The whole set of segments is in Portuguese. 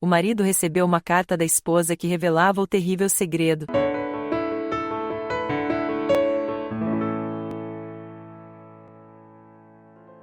O marido recebeu uma carta da esposa que revelava o terrível segredo.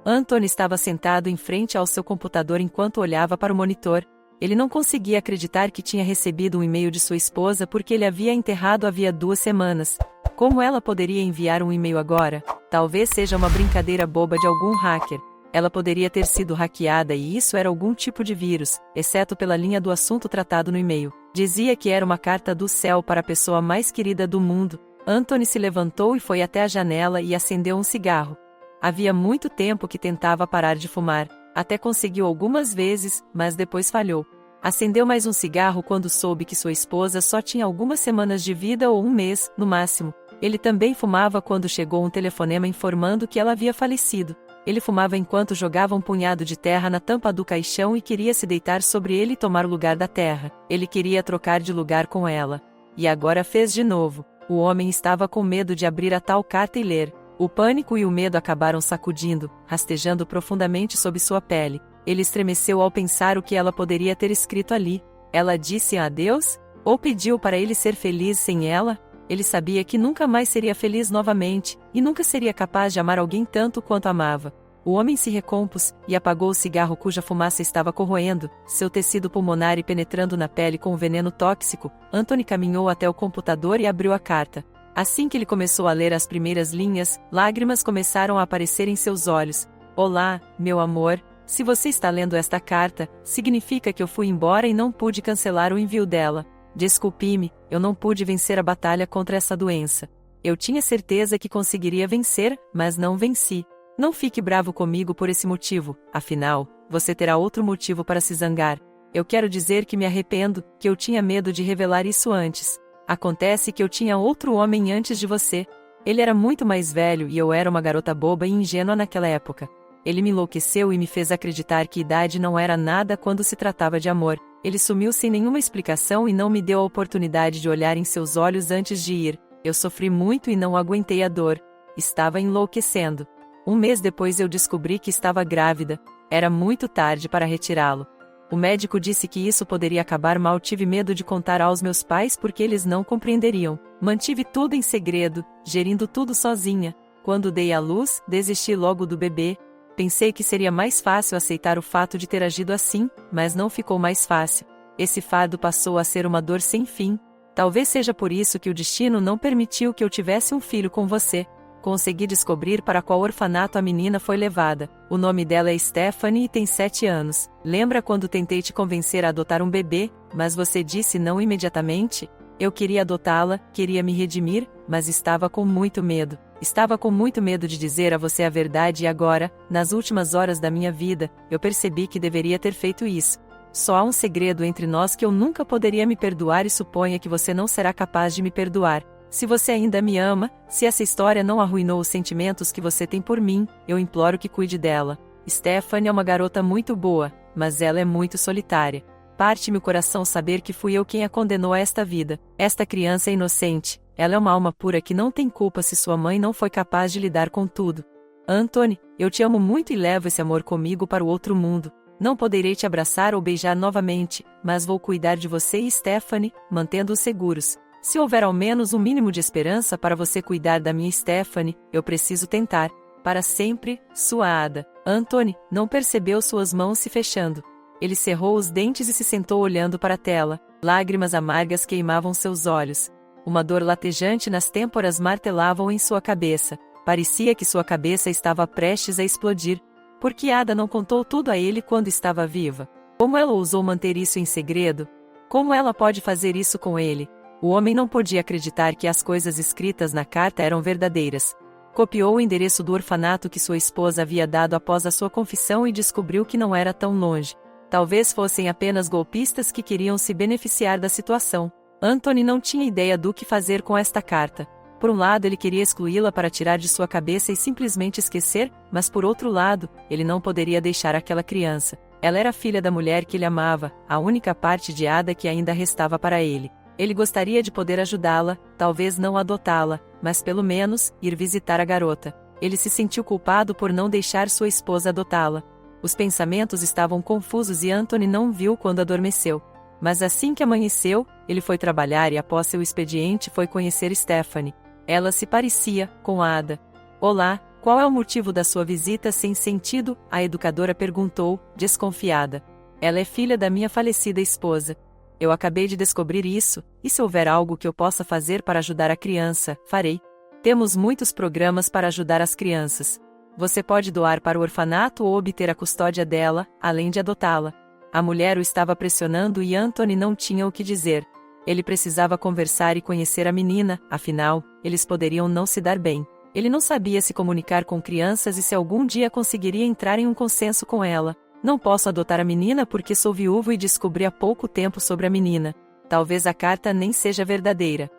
Anthony estava sentado em frente ao seu computador enquanto olhava para o monitor. Ele não conseguia acreditar que tinha recebido um e-mail de sua esposa porque ele havia enterrado havia 2 semanas. Como ela poderia enviar um e-mail agora? Talvez seja uma brincadeira boba de algum hacker. Ela poderia ter sido hackeada e isso era algum tipo de vírus, exceto pela linha do assunto tratado no e-mail. Dizia que era uma carta do céu para a pessoa mais querida do mundo. Anthony se levantou e foi até a janela e acendeu um cigarro. Havia muito tempo que tentava parar de fumar. Até conseguiu algumas vezes, mas depois falhou. Acendeu mais um cigarro quando soube que sua esposa só tinha algumas semanas de vida ou um mês, no máximo. Ele também fumava quando chegou um telefonema informando que ela havia falecido. Ele fumava enquanto jogava um punhado de terra na tampa do caixão e queria se deitar sobre ele e tomar o lugar da terra. Ele queria trocar de lugar com ela. E agora fez de novo. O homem estava com medo de abrir a tal carta e ler. O pânico e o medo acabaram sacudindo, rastejando profundamente sob sua pele. Ele estremeceu ao pensar o que ela poderia ter escrito ali. Ela disse adeus? Ou pediu para ele ser feliz sem ela? Ele sabia que nunca mais seria feliz novamente, e nunca seria capaz de amar alguém tanto quanto amava. O homem se recompôs, e apagou o cigarro cuja fumaça estava corroendo seu tecido pulmonar e penetrando na pele com um veneno tóxico. Anthony caminhou até o computador e abriu a carta. Assim que ele começou a ler as primeiras linhas, lágrimas começaram a aparecer em seus olhos. Olá, meu amor, se você está lendo esta carta, significa que eu fui embora e não pude cancelar o envio dela. Desculpe-me, eu não pude vencer a batalha contra essa doença. Eu tinha certeza que conseguiria vencer, mas não venci. Não fique bravo comigo por esse motivo, afinal, você terá outro motivo para se zangar. Eu quero dizer que me arrependo, que eu tinha medo de revelar isso antes. Acontece que eu tinha outro homem antes de você. Ele era muito mais velho e eu era uma garota boba e ingênua naquela época. Ele me enlouqueceu e me fez acreditar que idade não era nada quando se tratava de amor. Ele sumiu sem nenhuma explicação e não me deu a oportunidade de olhar em seus olhos antes de ir. Eu sofri muito e não aguentei a dor. Estava enlouquecendo. 1 mês depois eu descobri que estava grávida. Era muito tarde para retirá-lo. O médico disse que isso poderia acabar mal. Tive medo de contar aos meus pais porque eles não compreenderiam. Mantive tudo em segredo, gerindo tudo sozinha. Quando dei à luz, desisti logo do bebê. Pensei que seria mais fácil aceitar o fato de ter agido assim, mas não ficou mais fácil. Esse fardo passou a ser uma dor sem fim. Talvez seja por isso que o destino não permitiu que eu tivesse um filho com você. Consegui descobrir para qual orfanato a menina foi levada. O nome dela é Stephanie e tem 7 anos. Lembra quando tentei te convencer a adotar um bebê, mas você disse não imediatamente? Eu queria adotá-la, queria me redimir, mas estava com muito medo. Estava com muito medo de dizer a você a verdade e agora, nas últimas horas da minha vida, eu percebi que deveria ter feito isso. Só há um segredo entre nós que eu nunca poderia me perdoar e suponha que você não será capaz de me perdoar. Se você ainda me ama, se essa história não arruinou os sentimentos que você tem por mim, eu imploro que cuide dela. Stephanie é uma garota muito boa, mas ela é muito solitária. Parte-me o coração saber que fui eu quem a condenou a esta vida. Esta criança é inocente. Ela é uma alma pura que não tem culpa se sua mãe não foi capaz de lidar com tudo. Anthony, eu te amo muito e levo esse amor comigo para o outro mundo. Não poderei te abraçar ou beijar novamente, mas vou cuidar de você e Stephanie, mantendo-os seguros. Se houver ao menos um mínimo de esperança para você cuidar da minha Stephanie, eu preciso tentar. Para sempre, sua Ada. Anthony não percebeu suas mãos se fechando. Ele cerrou os dentes e se sentou olhando para a tela. Lágrimas amargas queimavam seus olhos. Uma dor latejante nas têmporas martelavam em sua cabeça. Parecia que sua cabeça estava prestes a explodir. Por que Ada não contou tudo a ele quando estava viva? Como ela ousou manter isso em segredo? Como ela pode fazer isso com ele? O homem não podia acreditar que as coisas escritas na carta eram verdadeiras. Copiou o endereço do orfanato que sua esposa havia dado após a sua confissão e descobriu que não era tão longe. Talvez fossem apenas golpistas que queriam se beneficiar da situação. Anthony não tinha ideia do que fazer com esta carta. Por um lado ele queria excluí-la para tirar de sua cabeça e simplesmente esquecer, mas por outro lado, ele não poderia deixar aquela criança. Ela era filha da mulher que ele amava, a única parte de Ada que ainda restava para ele. Ele gostaria de poder ajudá-la, talvez não adotá-la, mas pelo menos, ir visitar a garota. Ele se sentiu culpado por não deixar sua esposa adotá-la. Os pensamentos estavam confusos e Anthony não viu quando adormeceu. Mas assim que amanheceu, ele foi trabalhar e após seu expediente foi conhecer Stephanie. Ela se parecia com Ada. Olá, qual é o motivo da sua visita sem sentido? A educadora perguntou, desconfiada. Ela é filha da minha falecida esposa. Eu acabei de descobrir isso, e se houver algo que eu possa fazer para ajudar a criança, farei. Temos muitos programas para ajudar as crianças. Você pode doar para o orfanato ou obter a custódia dela, além de adotá-la. A mulher o estava pressionando e Anthony não tinha o que dizer. Ele precisava conversar e conhecer a menina, afinal, eles poderiam não se dar bem. Ele não sabia se comunicar com crianças e se algum dia conseguiria entrar em um consenso com ela. Não posso adotar a menina porque sou viúvo e descobri há pouco tempo sobre a menina. Talvez a carta nem seja verdadeira.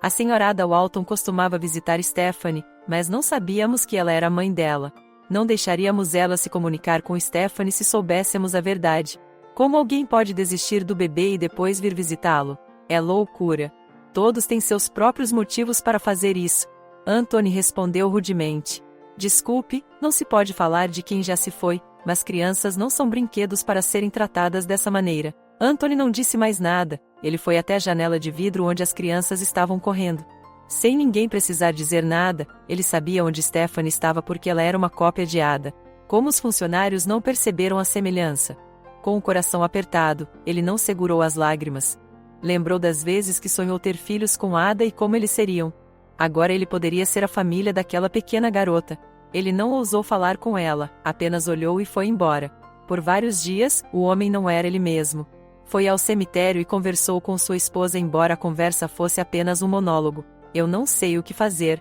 A senhora Ada Walton costumava visitar Stephanie, mas não sabíamos que ela era a mãe dela. Não deixaríamos ela se comunicar com Stephanie se soubéssemos a verdade. Como alguém pode desistir do bebê e depois vir visitá-lo? É loucura. Todos têm seus próprios motivos para fazer isso. Anthony respondeu rudemente. Desculpe, não se pode falar de quem já se foi, mas crianças não são brinquedos para serem tratadas dessa maneira. Anthony não disse mais nada, ele foi até a janela de vidro onde as crianças estavam correndo. Sem ninguém precisar dizer nada, ele sabia onde Stephanie estava porque ela era uma cópia de Ada. Como os funcionários não perceberam a semelhança? Com o coração apertado, ele não segurou as lágrimas. Lembrou das vezes que sonhou ter filhos com Ada e como eles seriam. Agora ele poderia ser a família daquela pequena garota. Ele não ousou falar com ela, apenas olhou e foi embora. Por vários dias, o homem não era ele mesmo. Foi ao cemitério e conversou com sua esposa embora a conversa fosse apenas um monólogo. Eu não sei o que fazer.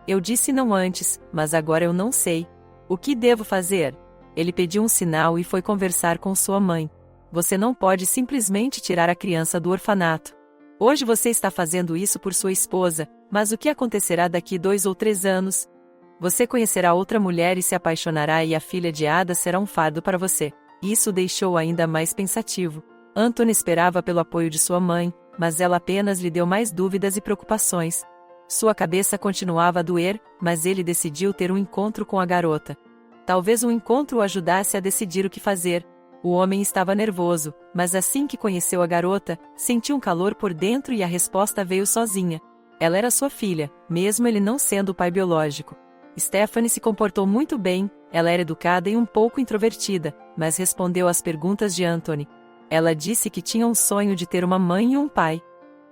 Eu disse não antes, mas agora eu não sei. O que devo fazer? Ele pediu um sinal e foi conversar com sua mãe. Você não pode simplesmente tirar a criança do orfanato. Hoje você está fazendo isso por sua esposa, mas o que acontecerá daqui 2 ou 3 anos? Você conhecerá outra mulher e se apaixonará e a filha de Ada será um fardo para você. Isso o deixou ainda mais pensativo. Anthony esperava pelo apoio de sua mãe, mas ela apenas lhe deu mais dúvidas e preocupações. Sua cabeça continuava a doer, mas ele decidiu ter um encontro com a garota. Talvez um encontro o ajudasse a decidir o que fazer. O homem estava nervoso, mas assim que conheceu a garota, sentiu um calor por dentro e a resposta veio sozinha. Ela era sua filha, mesmo ele não sendo o pai biológico. Stephanie se comportou muito bem, ela era educada e um pouco introvertida, mas respondeu às perguntas de Anthony. Ela disse que tinha um sonho de ter uma mãe e um pai.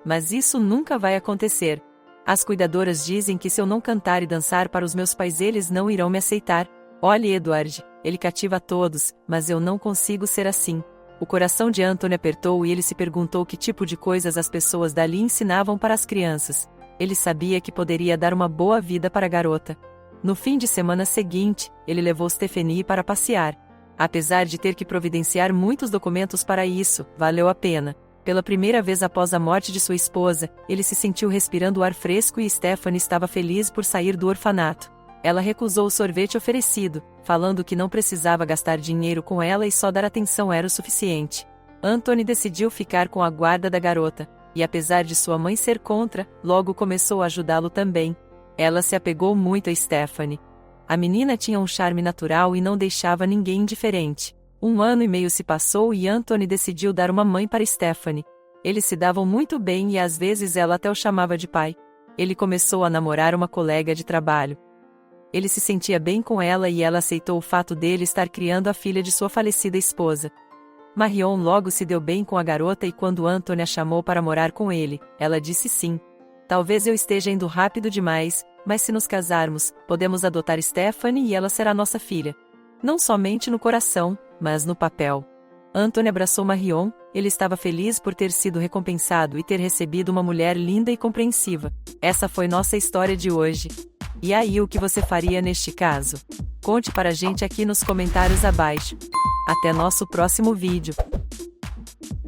Mas isso nunca vai acontecer. As cuidadoras dizem que se eu não cantar e dançar para os meus pais eles não irão me aceitar. Olhe Edward, ele cativa a todos, mas eu não consigo ser assim. O coração de Anthony apertou e ele se perguntou que tipo de coisas as pessoas dali ensinavam para as crianças. Ele sabia que poderia dar uma boa vida para a garota. No fim de semana seguinte, ele levou Stephanie para passear. Apesar de ter que providenciar muitos documentos para isso, valeu a pena. Pela primeira vez após a morte de sua esposa, ele se sentiu respirando o ar fresco e Stephanie estava feliz por sair do orfanato. Ela recusou o sorvete oferecido, falando que não precisava gastar dinheiro com ela e só dar atenção era o suficiente. Anthony decidiu ficar com a guarda da garota, e apesar de sua mãe ser contra, logo começou a ajudá-lo também. Ela se apegou muito a Stephanie. A menina tinha um charme natural e não deixava ninguém indiferente. 1 ano e meio se passou e Anthony decidiu dar uma mãe para Stephanie. Eles se davam muito bem e às vezes ela até o chamava de pai. Ele começou a namorar uma colega de trabalho. Ele se sentia bem com ela e ela aceitou o fato dele estar criando a filha de sua falecida esposa. Marion logo se deu bem com a garota e quando Anthony a chamou para morar com ele, ela disse sim. Talvez eu esteja indo rápido demais, mas se nos casarmos, podemos adotar Stephanie e ela será nossa filha. Não somente no coração, mas no papel. Anthony abraçou Marion, ele estava feliz por ter sido recompensado e ter recebido uma mulher linda e compreensiva. Essa foi nossa história de hoje. E aí, o que você faria neste caso? Conte para a gente aqui nos comentários abaixo. Até nosso próximo vídeo.